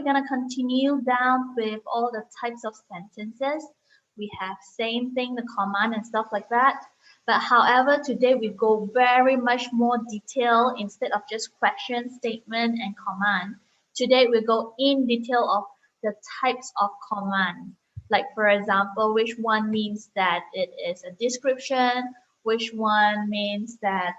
we're gonna continue down with all the types of sentences. We have same thing, the command and stuff like that. But however, today we go very much more detail instead of just question, statement, and command. Today we go in detail of the types of command. Like for example, which one means that it is a description, which one means that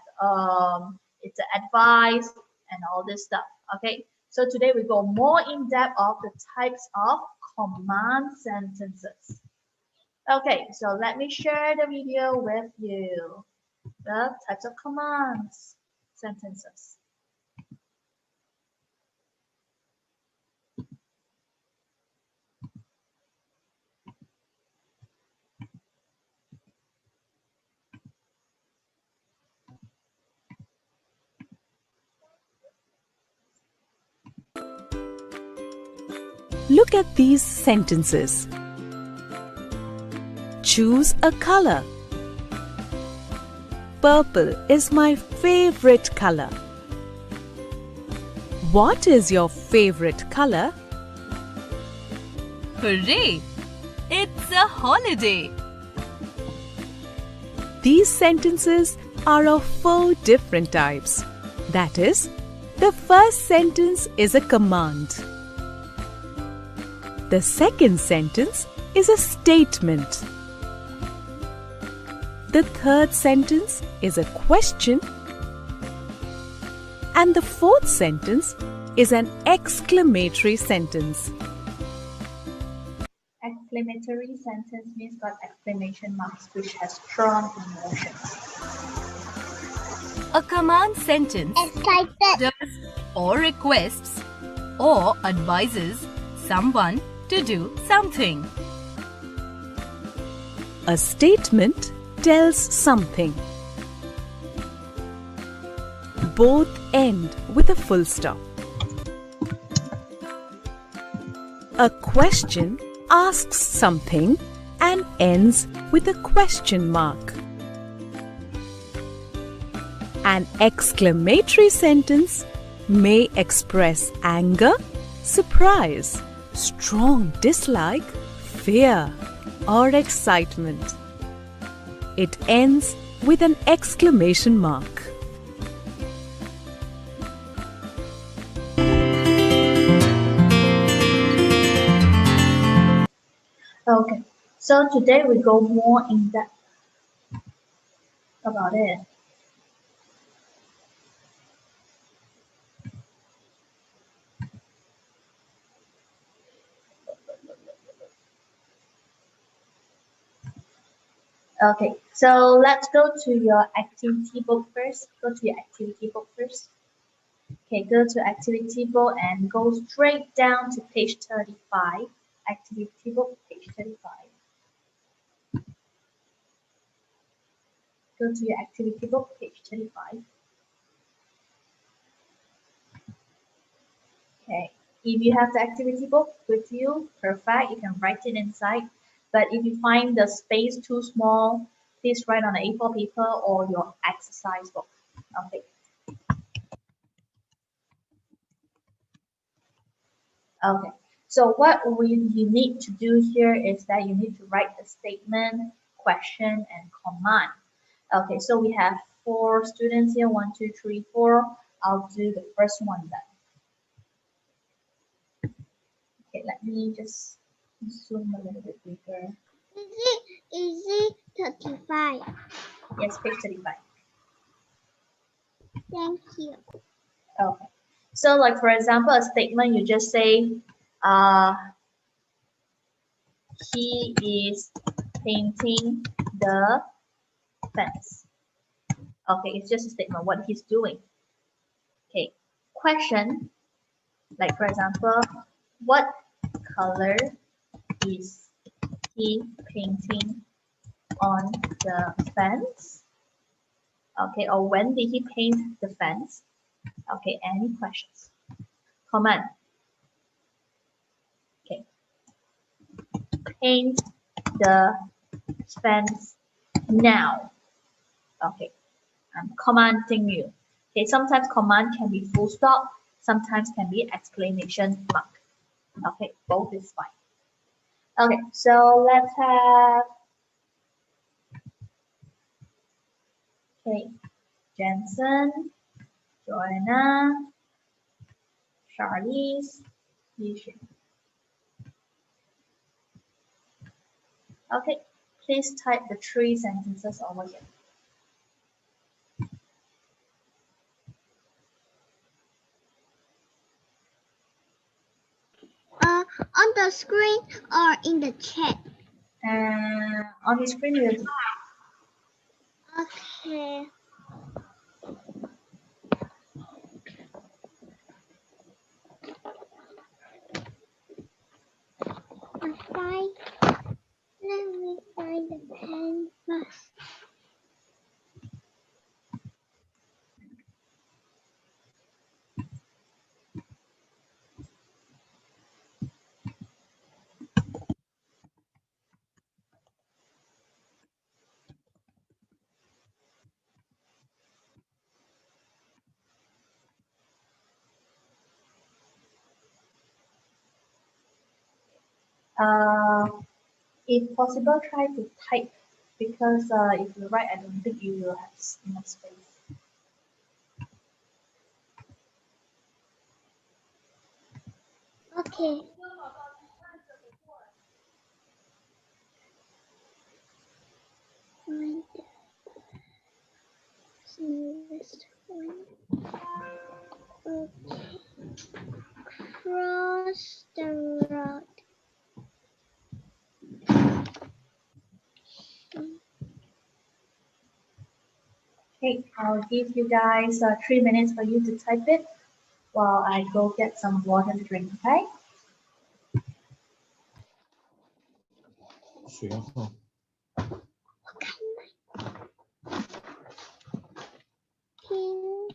it's an advice and all this stuff. Okay, so today we go more in depth of the types of command sentences. Okay, so let me share the video with you. The types of commands sentences. Look at these sentences. Choose a color. Purple is my favorite color. What is your favorite color? Hooray! It's a holiday! These sentences are of 4 different types. That is, the first sentence is a command. The second sentence is a statement. The third sentence is a question. And the fourth sentence is an exclamatory sentence. Exclamatory sentence means got exclamation marks which has strong emotions. A command sentence does or requests or advises someone to do something. A statement tells something. Both end with a full stop. A question asks something and ends with a question mark. An exclamatory sentence may express anger, surprise, strong dislike, fear, or excitement. It ends with an exclamation mark. Okay, so today we go more in depth about it. Okay, so let's go to your activity book first. Go to your activity book first. Okay, go to activity book and go straight down to page 35. Activity book, page 35. Go to your activity book, page 35. Okay, if you have the activity book with you, perfect, you can write it inside. But if you find the space too small, please write on an A4 paper or your exercise book. Okay. Okay. So what you need to do here is that you need to write a statement, question, and command. Okay, so we have 4 students here, 1, 2, 3, 4. I'll do the first one then. Okay, let me just zoom a little bit bigger. Is it 35? Yes, page 35. Thank you. Okay. So like for example, a statement you just say, he is painting the fence. Okay, it's just a statement what he's doing. Okay, question, like for example, what color is he painting on the fence? Okay, or when did he paint the fence? Okay, any questions? Comment. Okay. Paint the fence now. Okay, I'm commanding you. Okay, sometimes command can be full stop, sometimes can be exclamation mark. Okay, both is fine. Okay, so let's have Jensen, Joanna, Charlize, Yixun. Okay, please type the 3 sentences over here. On the screen or in the chat? On the screen will do. Okay. Let me find the pen first. If possible, try to type because if you write, I don't think you will have enough space. Okay. Find the smallest one. Okay. Cross the road. Okay, I'll give you guys 3 minutes for you to type it while I go get some water to drink, okay? 学号 King.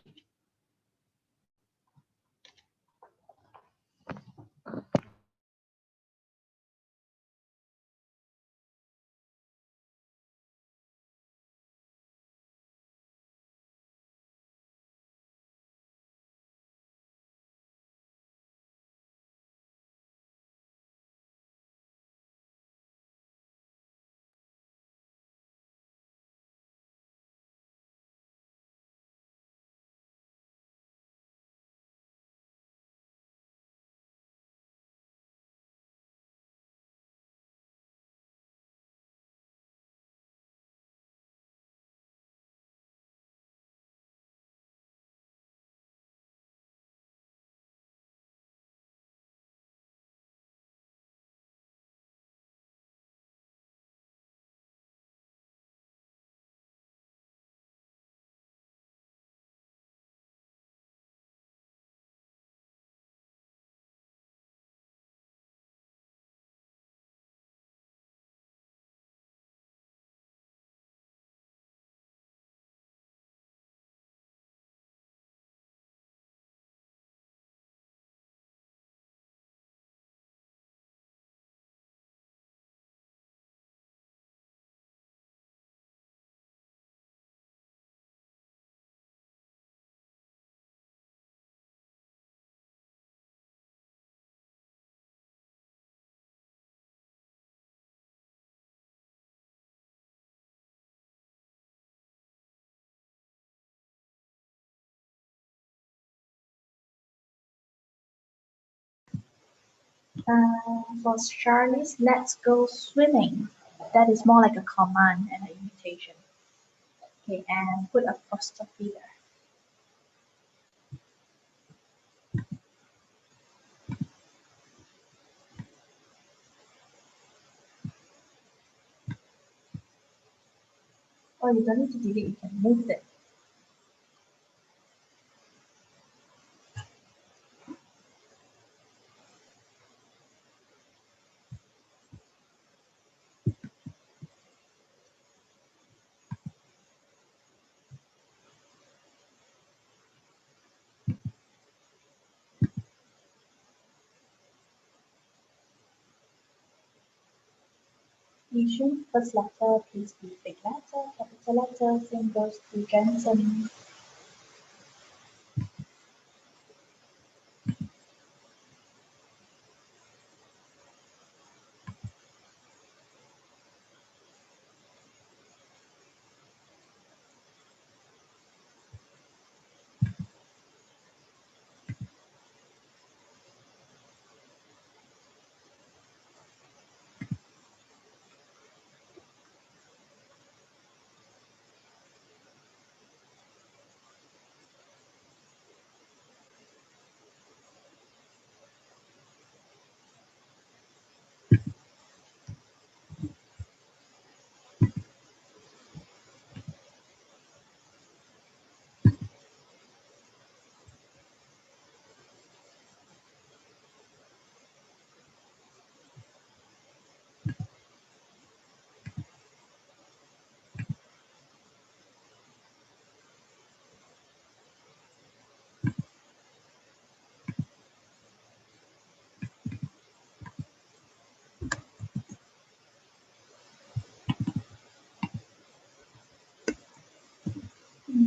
For Charlie's, let's go swimming. That is more like a command and an invitation. Okay, and put apostrophe there. Oh, you don't need to delete, you can move it. Yixun, first letter, please be big letter, capital letter, same goes to Jensen.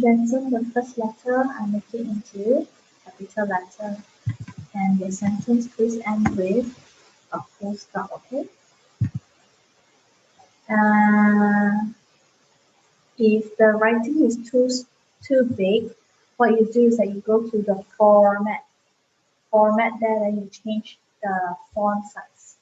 Jensen, the first letter I make it into capital letter. And the sentence please end with a full stop, okay? If the writing is too big, what you do is that you go to the format there and you change the font size.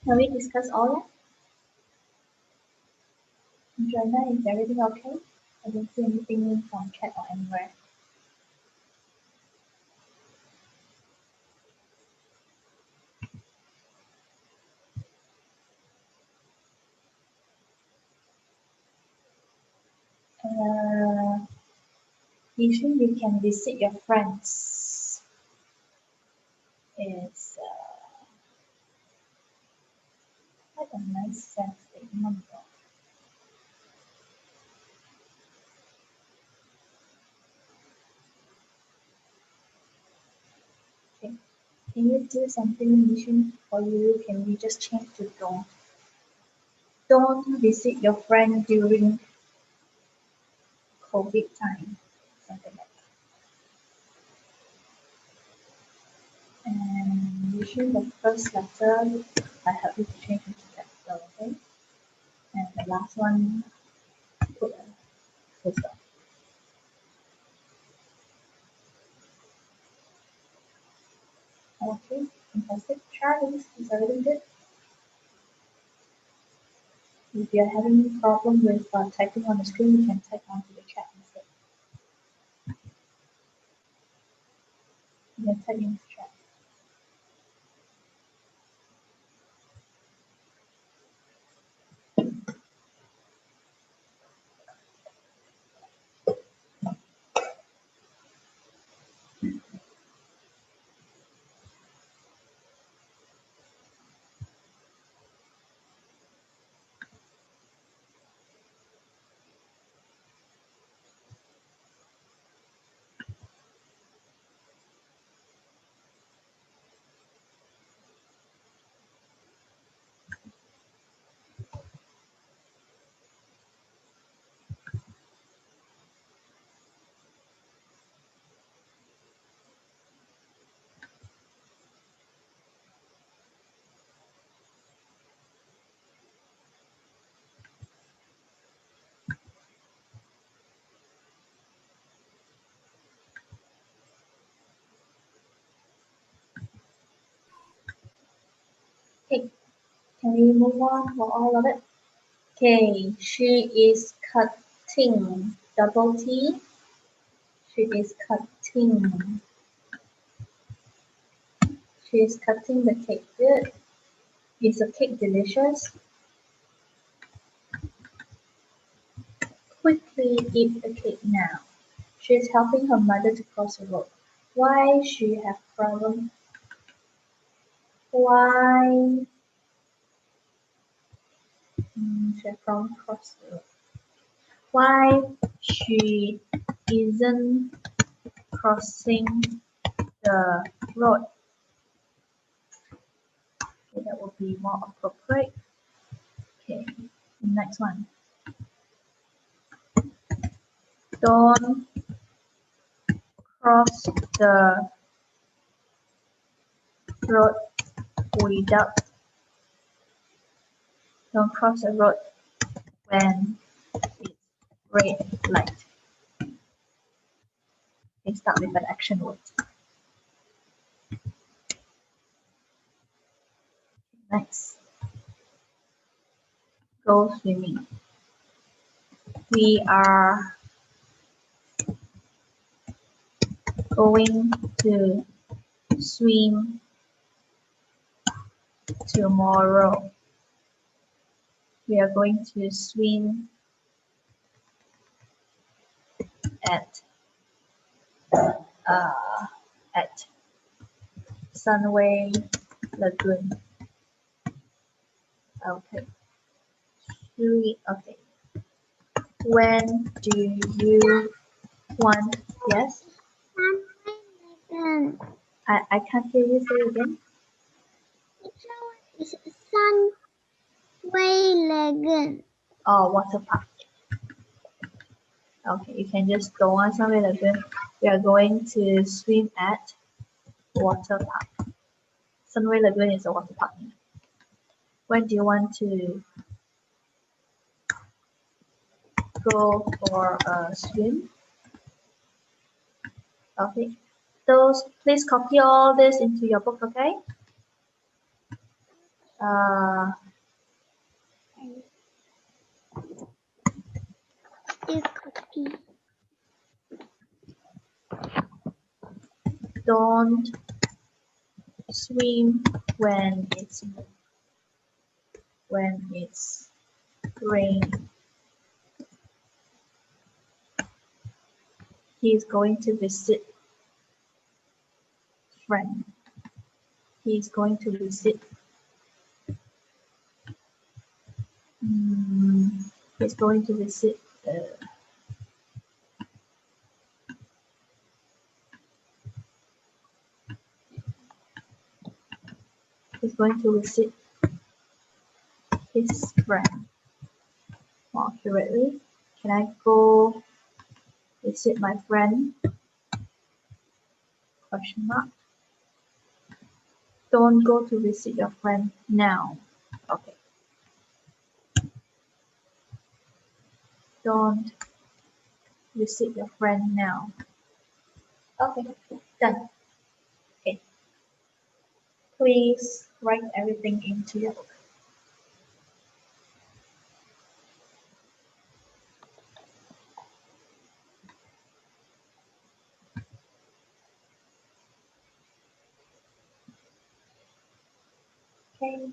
Can we discuss all that? Joanna, is everything okay? I don't see anything from chat or anywhere. Usually you can visit your friends. It's quite a nice statement. Okay. Can you do something mission for you? Can we just change to don't? Don't visit your friend during COVID time. Something like that. And usually the first letter, I help you to change into capital, okay? And the last one, put a full stop. Okay, fantastic. Charlie, is everything good? If you're having problem with typing on the screen, you can type onto the chat instead. You can type in the chat. Okay, can we move on for all of it? Okay, she is cutting. Double T. She is cutting. She is cutting the cake. Good. Is the cake delicious? Quickly eat the cake now. She is helping her mother to cross the road. Why she have problem? Why she have problem cross the road? Why she isn't crossing the road? Okay, that would be more appropriate. Okay, next one. Don't cross the road without. Don't cross the road when it's red light. Okay, start with an action word. Next. Go swimming. We are going to swim tomorrow. We are going to swim at Sunway Lagoon. Okay. Okay. When do you want? Yes. I can't hear you say again. It's Sunway Lagoon. Oh, water park. Okay, you can just go on Sunway Lagoon. We are going to swim at water park. Sunway Lagoon is a water park. When do you want to go for a swim? Okay. Please copy all this into your book, okay? Don't swim when it's raining. He is going to visit friend. He is going to visit. He's going to visit. He's going to visit his friend. More accurately, can I go visit my friend? Question mark. Don't go to visit your friend now. Okay. Don't visit your friend now. Okay, done. Okay. Please write everything into your book. Okay.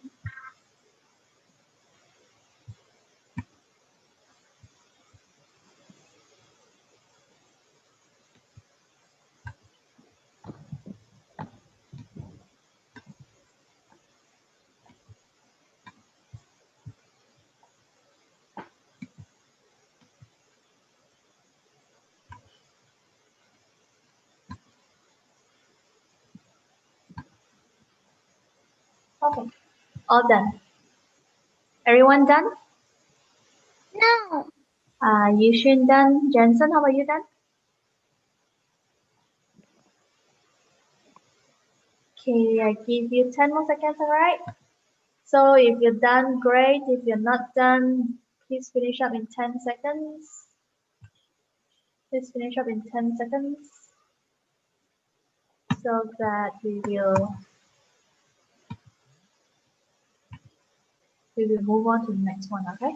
Okay, all done. Everyone done? No. Yushin done. Jensen, how about you done? Okay, I give you 10 more seconds, alright? So if you're done, great. If you're not done, please finish up in 10 seconds. Please finish up in 10 seconds so that we will move on to the next one, okay?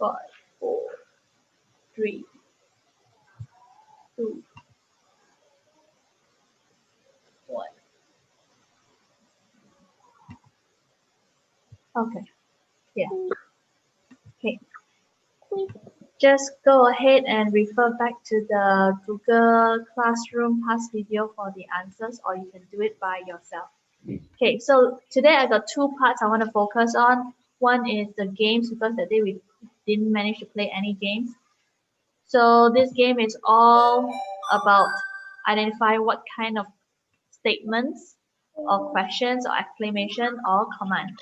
5, 4, 3, 2, 1. Okay, yeah. Okay. Just go ahead and refer back to the Google Classroom past video for the answers, or you can do it by yourself. Okay, so today I got two parts I want to focus on. One is the games, because that day we didn't manage to play any games. So this game is all about identify what kind of statements or questions or exclamation or command.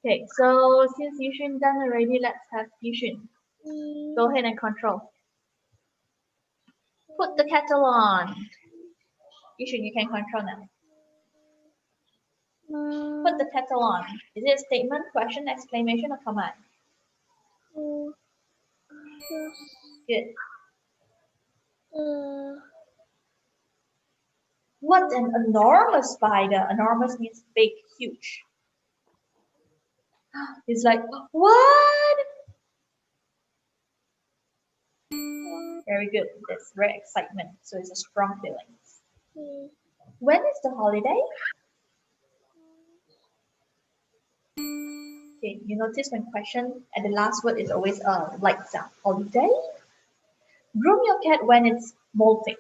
Okay, so since Yushin done already, let's have Yushin. Go ahead and control. Put the kettle on. Yushin, you can control now. Put the kettle on. Is it a statement, question, exclamation, or command? Good. What an enormous spider. Enormous means big, huge. It's like, what? Very good. That's very excitement. So it's a strong feeling. When is the holiday? Okay, you notice when question at the last word is always a light sound. Holiday? Groom your cat when it's molting.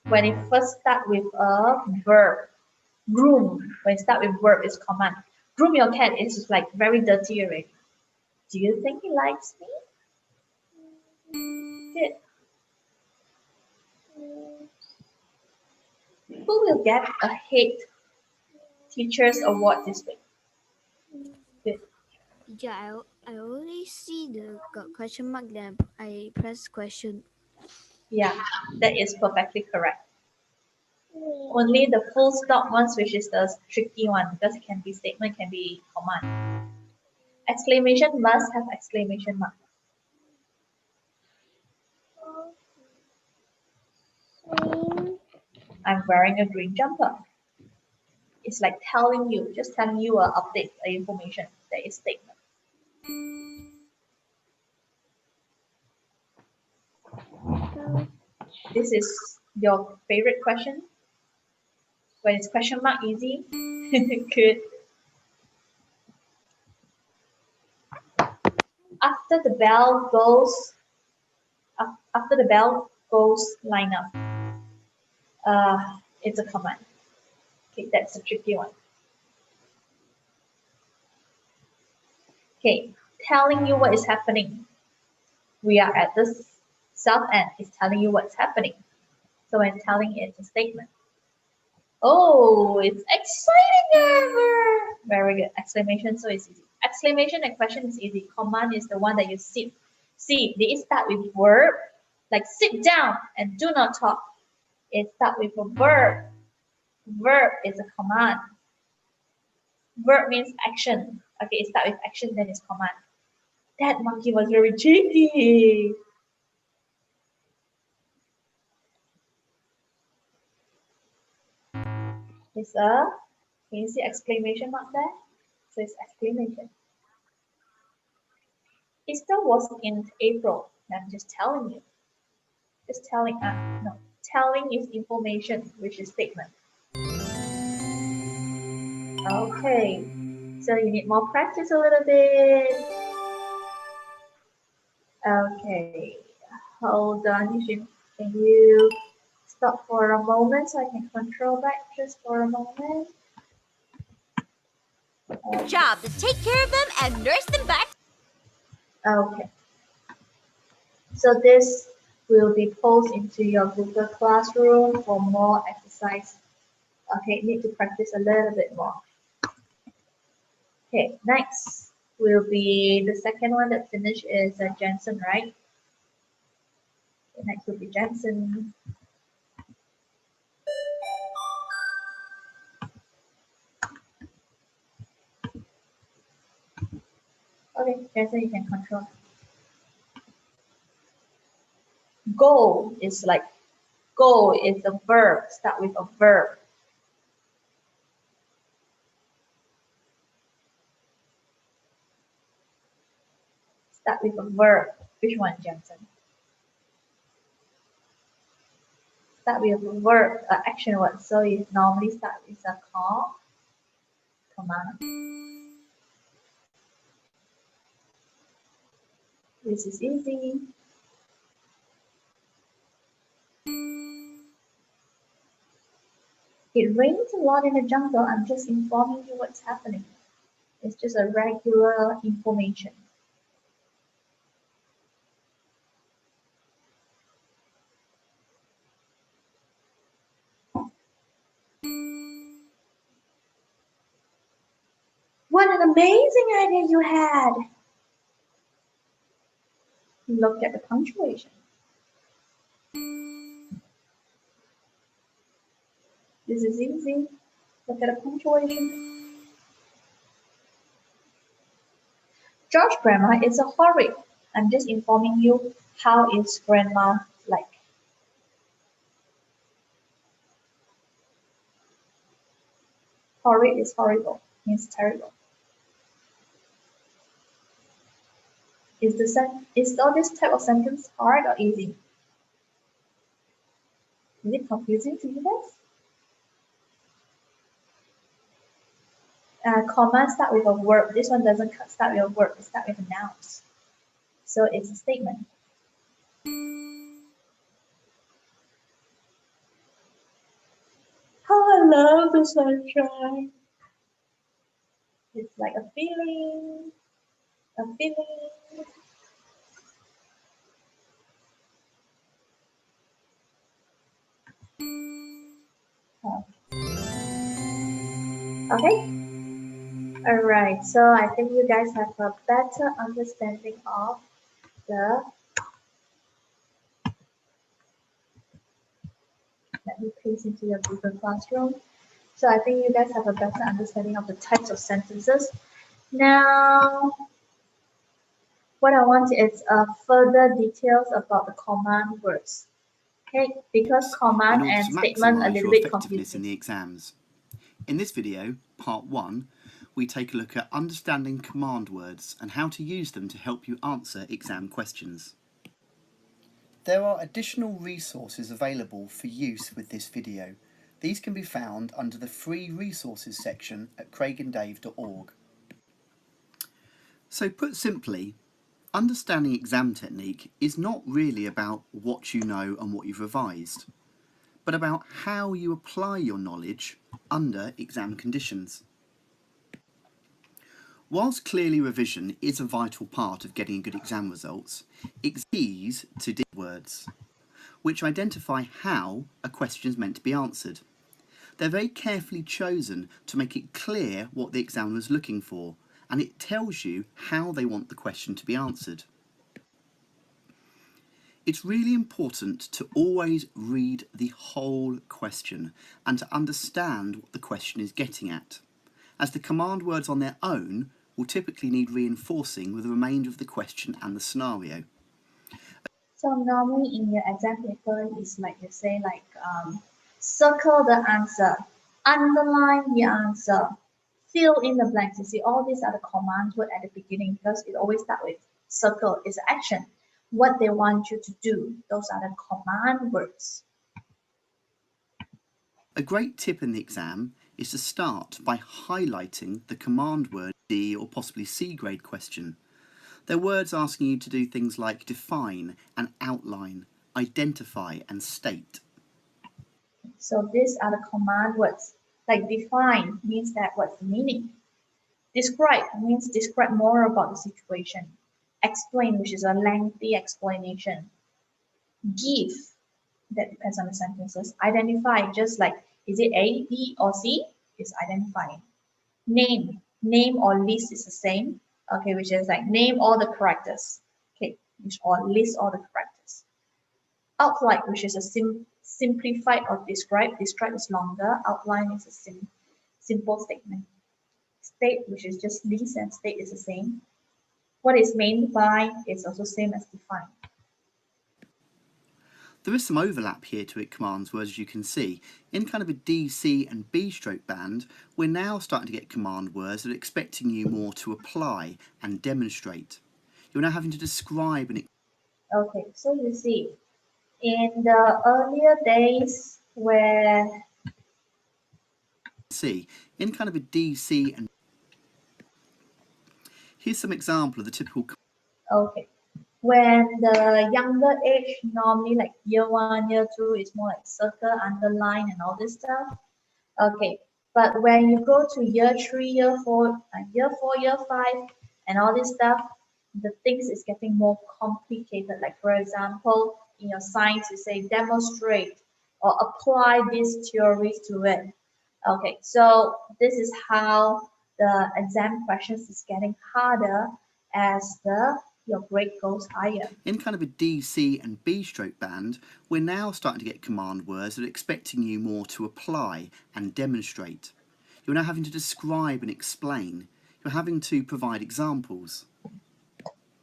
When it first start with a verb. Groom, when it start with verb, is command. Groom your cat is like very dirty already. Do you think he likes me? Good. Who will get a head teacher's award this week? Good. Yeah, I already see the question mark. Then I press question. Yeah, that is perfectly correct. Only the full stop ones, which is the tricky one, because it can be statement, can be command. Exclamation must have exclamation mark. I'm wearing a green jumper. It's like telling you, just telling you a update, information. That is statement. This is your favorite question? When it's question mark, easy? Good. After the bell goes, line up. It's a command. Okay, that's a tricky one. Okay, telling you what is happening. We are at the south end. It's telling you what's happening. So when telling, it's a statement. Oh, it's exciting ever. Very good. Exclamation, so it's easy. Exclamation and question is easy. Command is the one that you see. See, they start with verb, like sit down and do not talk. It starts with a verb. Verb is a command. Verb means action. Okay, it starts with action, then it's command. That monkey was very cheeky. It's a, can you see exclamation mark there? So it's exclamation. Easter was in April. I'm just telling you. Just telling, no. Telling is information, which is statement. Okay, so you need more practice a little bit. Okay, hold on. Can you stop for a moment so I can control back just for a moment? Job to take care of them and nurse them back. Okay. So this will be posted into your Google Classroom for more exercise. Okay, need to practice a little bit more. Okay, next will be the second one that finished is Jensen, right? Okay, next will be Jensen. Okay, Jensen, you can control. Go is like, go is a verb, start with a verb. Start with a verb. Which one, Jensen? Start with a verb, action word. So you normally start with a call, command. This is easy. It rains a lot in the jungle. I'm just informing you what's happening. It's just a regular information. What an amazing idea you had. Look at the punctuation. This is easy. Look at the punctuation. George grandma is a horrid. I'm just informing you how is grandma like. Horrid is horrible, means terrible. Is all this type of sentence hard or easy? Is it confusing to you guys? Comma start with a verb. This one doesn't start with a verb. It starts with a noun. So it's a statement. Oh, I love the sunshine. It's like a feeling. A feeling. Okay. All right. So I think you guys have a better understanding of the. Let me paste into your Google Classroom. So I think you guys have a better understanding of the types of sentences. Now, what I want is further details about the command words. Okay, because command and statement are a little bit confusing. In the exams. In this video, part 1, we take a look at understanding command words and how to use them to help you answer exam questions. There are additional resources available for use with this video. These can be found under the free resources section at craiganddave.org. So put simply, understanding exam technique is not really about what you know and what you've revised, but about how you apply your knowledge under exam conditions. Whilst clearly revision is a vital part of getting good exam results, it's keys to deep words, which identify how a question is meant to be answered. They're very carefully chosen to make it clear what the examiner is looking for, and it tells you how they want the question to be answered. It's really important to always read the whole question and to understand what the question is getting at, as the command words on their own will typically need reinforcing with the remainder of the question and the scenario. So normally in your exam paper, it's like you say circle the answer, underline the answer, fill in the blanks. You see, all these are the command words at the beginning because it always starts with circle is action. What they want you to do, those are the command words. A great tip in the exam is to start by highlighting the command word D or possibly C grade question. They're words asking you to do things like define and outline, identify and state. So these are the command words. Like define means that what's the meaning. Describe means describe more about the situation. Explain, which is a lengthy explanation. Give, that depends on the sentences. Identify, just like is it A, B, or C? It's identifying. Name or list is the same. Okay, which is like name all the characters. Okay, which or list all the characters. Outline, which is a simplified or describe. Describe is longer. Outline is a simple statement. State, which is just list, and state is the same. What is meant by is also same as define. There is some overlap here to commands words, as you can see. In kind of a D, C and B stroke band, we're now starting to get command words that are expecting you more to apply and demonstrate. You're now having to describe and... Okay, so you see, in the earlier days where... See, in kind of a D, C and... Here's some example of the typical... Okay. When the younger age, normally like year 1, year 2, is more like circle, underline, and all this stuff. Okay, but when you go to year 3, year 4, year 5, and all this stuff, the things is getting more complicated. Like for example, in your science, you say demonstrate or apply these theories to it. Okay, so this is how the exam questions is getting harder as your grade goes higher. In kind of a D, C and B stroke band, we're now starting to get command words that are expecting you more to apply and demonstrate. You're now having to describe and explain. You're having to provide examples.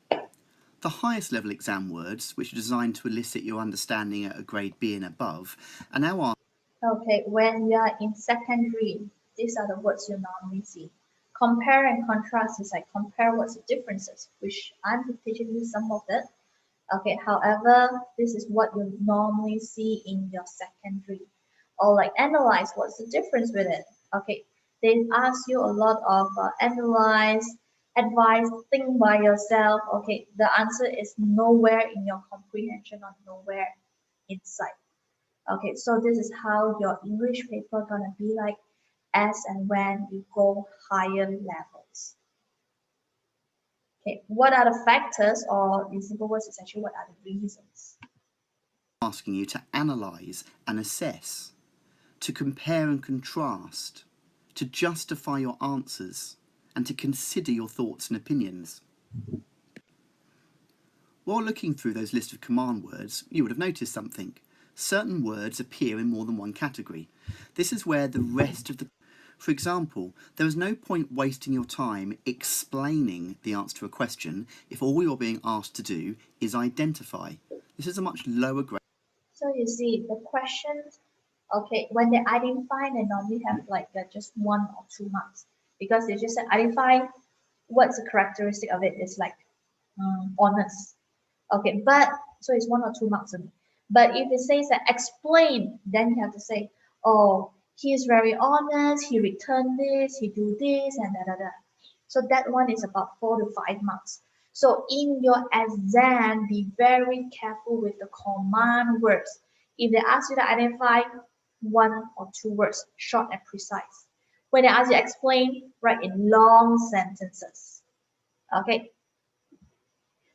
The highest level exam words, which are designed to elicit your understanding at a grade B and above, are now Okay, when you are in secondary, these are the words you normally see. Compare and contrast is like compare what's the differences, which I'm teaching you some of it. Okay, however, this is what you normally see in your secondary. Or like analyze, what's the difference with it? Okay, they ask you a lot of analyze, advise, think by yourself. Okay, the answer is nowhere in your comprehension or nowhere inside. Okay, so this is how your English paper gonna be like as and when you go higher levels. Okay, what are the factors, or in simple words, it's actually what are the reasons? asking you to analyse and assess, to compare and contrast, to justify your answers, and to consider your thoughts and opinions. While looking through those list of command words, you would have noticed something. Certain words appear in more than one category. This is where the rest of the... For example, there is no point wasting your time explaining the answer to a question if all you're being asked to do is identify. This is a much lower grade. So you see, the questions, okay, when they identify, they normally have like just 1 or 2 marks, because they just said identify what's the characteristic of it. It's like honest. Okay, but so it's 1 or 2 marks only. But if it says that explain, then you have to say, oh, he is very honest, he returned this, he do this, and da da da. So that one is about 4 to 5 marks. So in your exam, be very careful with the command words. If they ask you to identify 1 or 2 words, short and precise. When they ask you to explain, write in long sentences. Okay.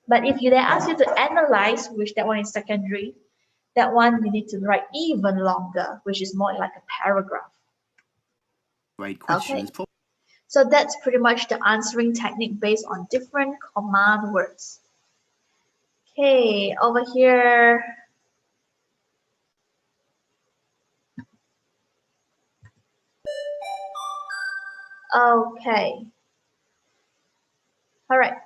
But if they ask you to analyze, which that one is secondary, that one you need to write even longer, which is more like a paragraph. Grade questions. Okay. So that's pretty much the answering technique based on different command words. Okay, over here. Okay. All right.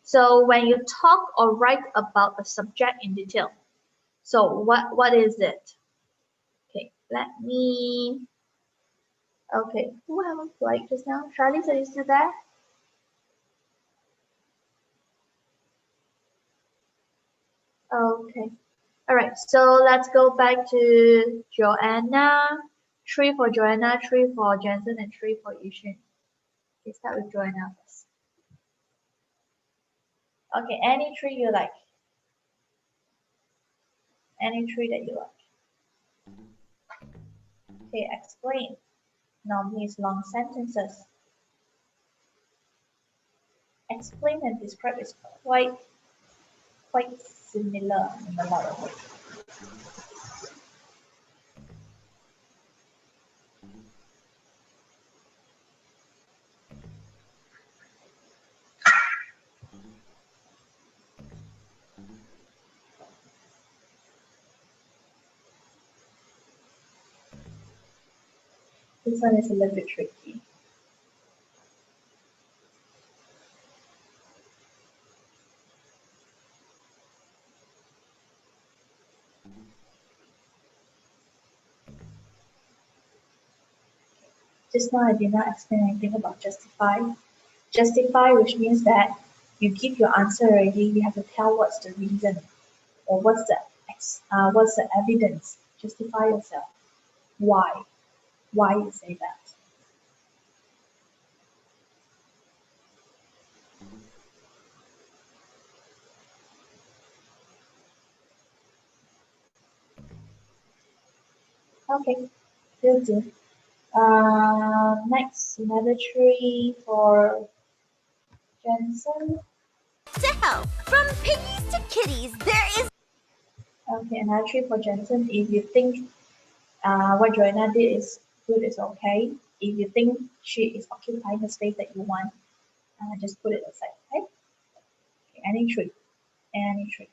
So when you talk or write about a subject in detail, so what is it? Okay, let me. Okay, who haven't played just now? Charlie, are you still there? Okay. All right, so let's go back to Joanna. 3 for Joanna, 3 for Jensen, and 3 for Yixun. Let's start with Joanna first. Okay, any 3 you like? Any 3 that you like? Okay, explain. Normally it's long sentences. Explain and describe is quite similar in a lot of ways. This one is a little bit tricky. Just now I did not explain anything about justify. Justify, which means that you give your answer already, you have to tell what's the reason or what's the evidence. Justify yourself. Why? Why you say that? Okay, will do. Next, another 3 for Jensen. To help, from piggies to kitties, there is... Okay, another 3 for Jensen. If you think what Joanna did is good, is okay. if you think she is occupying the space that you want, just put it aside, okay? Any three, any three.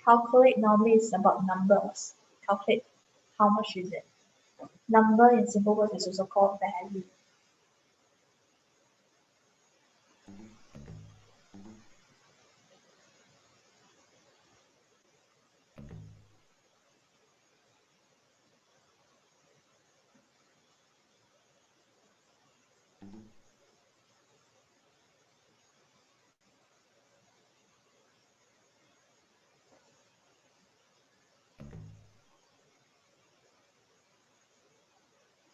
Calculate normally is about numbers. Calculate how much is it. Number in simple words is also called value.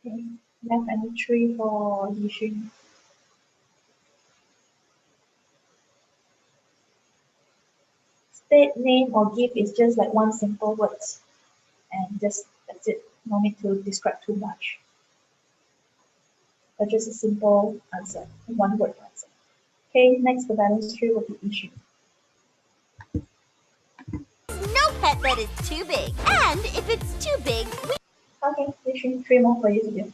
Okay, left any three for Yixun. State name or give is just like one simple words, and just that's it. No need to describe too much. But just a simple answer, one word answer. Okay, next the balance three will be issue. No pet that is too big. And if it's too big, we Okay, issue three more for you to do.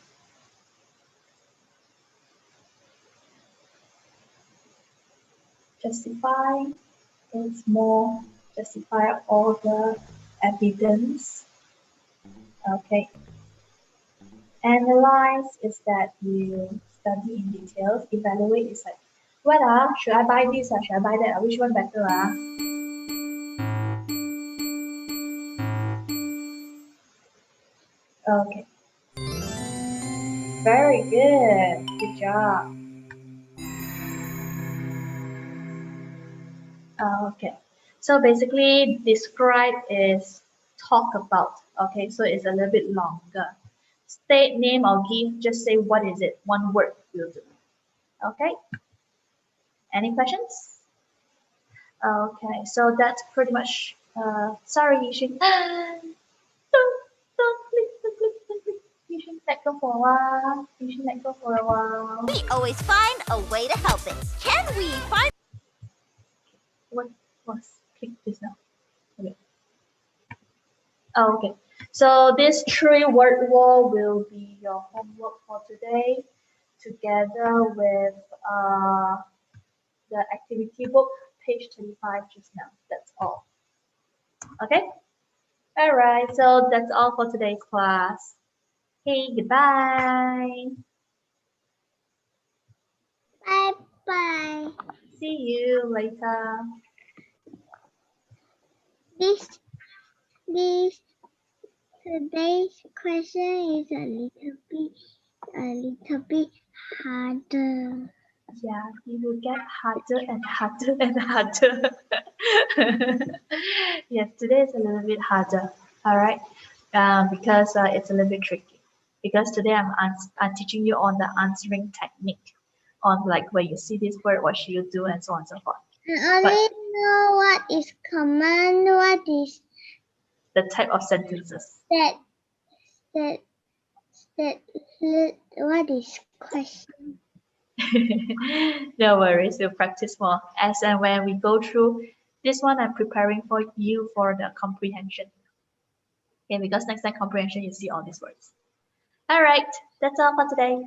Justify is more justify all the evidence. Okay. Analyze is that you study in details. Evaluate is like, what should I buy this or should I buy that? Which one better? Okay. Very good. Good job. Okay. So basically, describe is talk about. Okay, so it's a little bit longer. State name or give, just say what is it. One word will do. Okay. Any questions? Okay, so that's pretty much. Sorry, Yixun. Don't click. Yixun, let go for a while. Yixun, let go for a while. we always find a way to help it. Can we find What was click this now? Okay. Oh, okay. So this three word wall will be your homework for today, together with the activity book, page 25 just now. That's all. Okay. All right. So that's all for today's class. Hey, goodbye. Bye bye. See you later. This today's question is a little bit harder. Yeah, it will get harder and harder and harder. Yes, today is a little bit harder. All right, because it's a little bit tricky. Because today I'm teaching you on the answering technique, on like when you see this word, what should you do, and so on and so forth. I only know what is command, what is The type of sentences. what is question. No worries, we'll practice more as and when we go through this one. I'm preparing for you for the comprehension. Okay, because next time comprehension you see all these words. All right, that's all for today.